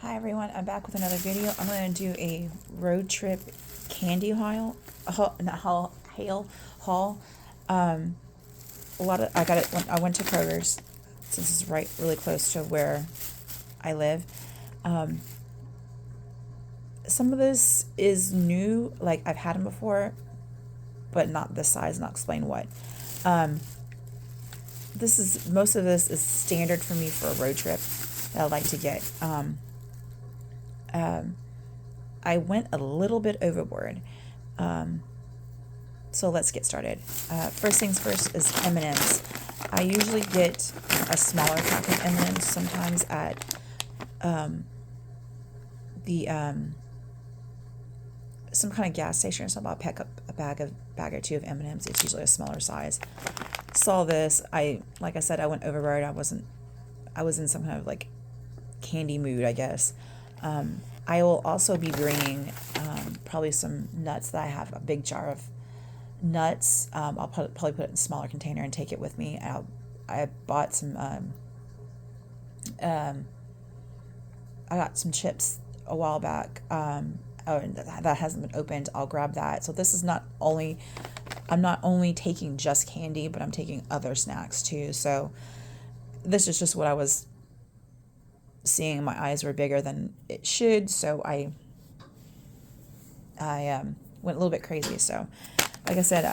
Hi everyone, I'm back with another video. I'm going to do a road trip candy haul. Um, I went to Kroger's since it's really close to where I live. Um, some of this is new, like I've had them before, but not this size, and I'll explain what. Um, most of this is standard for me for a road trip that I'd like to get. I went a little bit overboard. So let's get started. First things first is M&Ms. I usually get a smaller pack of M&Ms sometimes at the some kind of gas station or something. I'll pick up a bag or two of M&Ms. It's usually a smaller size. Saw this. Like I said, I went overboard. I was in some kind of like candy mood, I guess. I will also be bringing probably some nuts that I have a big jar of nuts. I'll probably put it in a smaller container and take it with me. I bought some. I got some chips a while back. That hasn't been opened. I'll grab that. So this is not only. I'm not only taking just candy, but I'm taking other snacks too. So this is just what I was seeing. My eyes were bigger than it should, so I went a little bit crazy. So, like I said,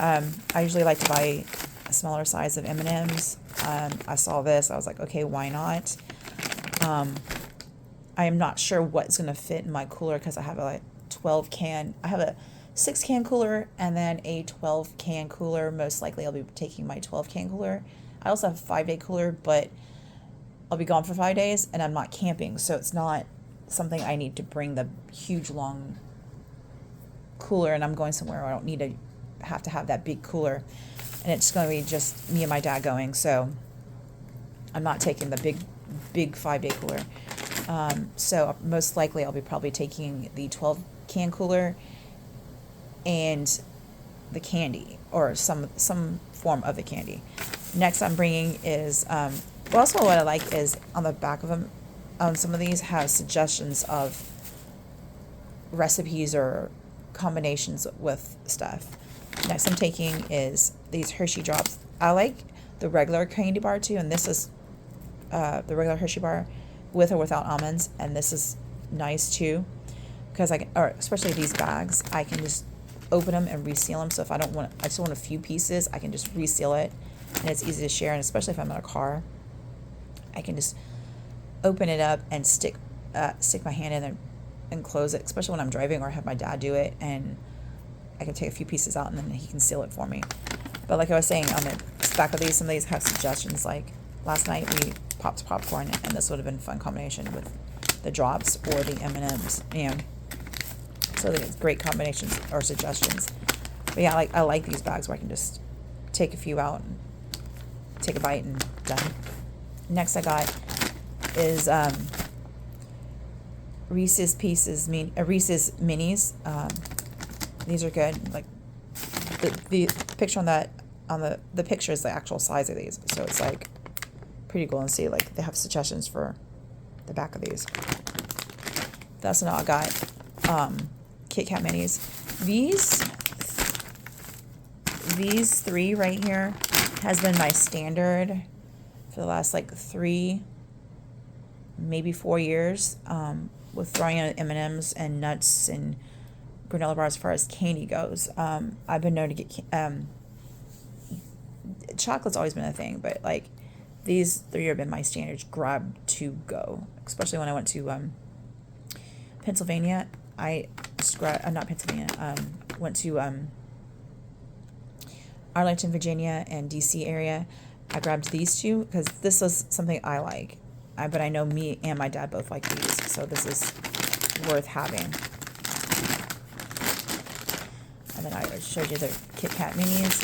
I usually like to buy a smaller size of M&Ms. I saw this. I was like, okay, why not? I am not sure what's going to fit in my cooler because I have a 6-can cooler and then a 12-can cooler. Most likely I'll be taking my 12-can cooler. I also have a 5-day cooler, but I'll be gone for 5 days and I'm not camping, so it's not something I need to bring the huge long cooler, and I'm going somewhere where I don't need to have that big cooler, and it's going to be just me and my dad going, so I'm not taking the big 5-day cooler. So most likely I'll be probably taking the 12-can cooler and the candy, or some form of the candy. Next I'm bringing is also what I like is on the back of them, some of these have suggestions of recipes or combinations with stuff. Next I'm taking is these Hershey drops. I like the regular candy bar too, and this is the regular Hershey bar with or without almonds, and this is nice too because especially these bags, I can just open them and reseal them. So if I just want a few pieces, I can just reseal it, and it's easy to share. And especially if I'm in a car, I can just open it up and stick my hand in there and close it, especially when I'm driving or have my dad do it, and I can take a few pieces out and then he can seal it for me. But like I was saying, on the back of these, some of these have suggestions. Like last night we popped popcorn, and this would have been a fun combination with the drops or the M&Ms. So there's great combinations or suggestions. But yeah, I like these bags where I can just take a few out and take a bite and done. Next I got is Reese's Reese's Minis. These are good. Like the picture on the picture is the actual size of these, so it's like pretty cool and see, like they have suggestions for the back of these. That's not I got. Kit Kat Minis. These 3 right here has been my standard for the last like 3, maybe 4 years, with throwing in M&Ms and nuts and granola bars as far as candy goes. I've been known to get chocolate's always been a thing, but like these 3 have been my standards grab to go, especially when I went to Pennsylvania. Not Pennsylvania. Went to Arlington, Virginia, and DC area. I grabbed these 2 because this is something I like. But I know me and my dad both like these, so this is worth having. And then I showed you the Kit Kat Minis.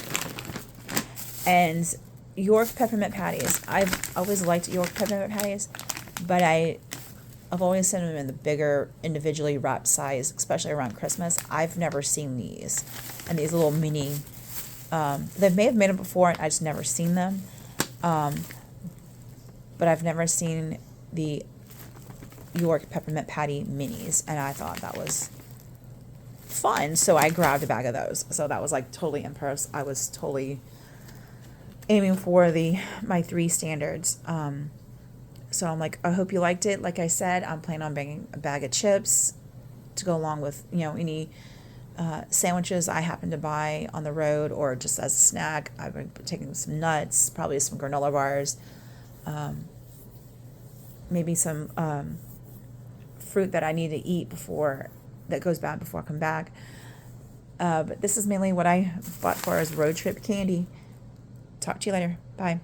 And York Peppermint Patties. I've always liked York Peppermint Patties, but I've always seen them in the bigger, individually wrapped size, especially around Christmas. I've never seen these. And these little mini, they may have made them before, and I just never seen them. But I've never seen the York Peppermint Patty minis, and I thought that was fun, so I grabbed a bag of those. So that was like totally impulse. I was totally aiming for my 3 standards. So I'm like, I hope you liked it. Like I said, I'm planning on bringing a bag of chips to go along with, any sandwiches I happen to buy on the road, or just as a snack. I've been taking some nuts, probably some granola bars, maybe some fruit that I need to eat that goes bad before I come back. But this is mainly what I bought for as road trip candy. Talk to you later. Bye.